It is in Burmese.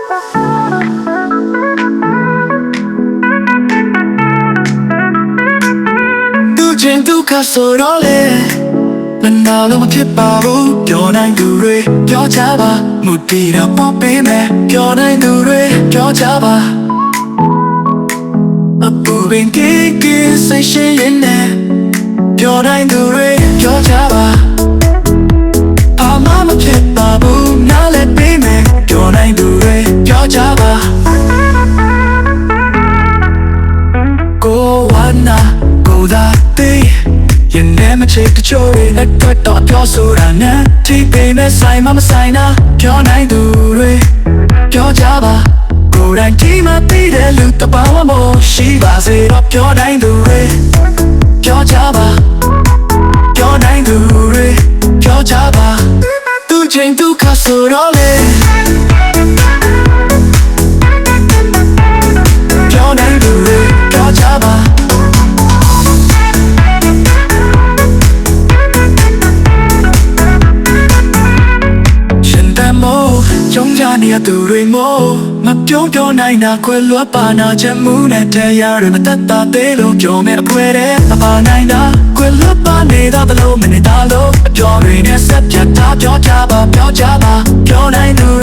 ချင်းဒုက္ခဆိုတော့လေမနာလို့မဖြစ်ပါဘူးပြောနိုင်သူတွေပြောကြပါမူတည်တော့ပေါ်ပေးမယ်ပြောနိုင်သူတွေပြောကြပါအပူပင်ကိကိစိတ်ရှိရင်နဲ့ပြောနိုင်သူတွေပြောကြပါအာမမဖြစ်ပါဘူးနားလည်းပေးမယ်ပြောနိုင်သူတွေပြောကြပါကိုဝနာကိုသာသေးရင်ထဲမချစ်တချို့တွေလက်တွက်တော့ပြောဆိုတာနဲ့ထိပေမဲ့ဆိုင်မဆိုင်နာပြောနိုင်သူတွေပြောကြပါကိုယ်တိုင်ဒီမှာသိတဲ့လူတပောင်းမို့ရှိပါစေတော့ပြောနိုင်သူတွေပြောကြပါပြောနိုင်သူတွေပြောကြပါသူချင်းဒုက္ခဆိုတော့လေပြောနိုင်သူတွေပြောကြပါจงจานี่ตัวเรื่องโมมาပြောနိုင်တာခွဲလွှတ်ပါနာချက်မှုနဲ့တရားတွေမတတ်တာသေးလို့ပြောမဲ့အခွဲတဲ့ပါနိုင်တာခွဲလွှတ်ပါနေတာဘလို့မနေတာလို့အပြောတွေနဲ့ဆက်ပြတ်တာပြောကြပါပြောနိုင်သူ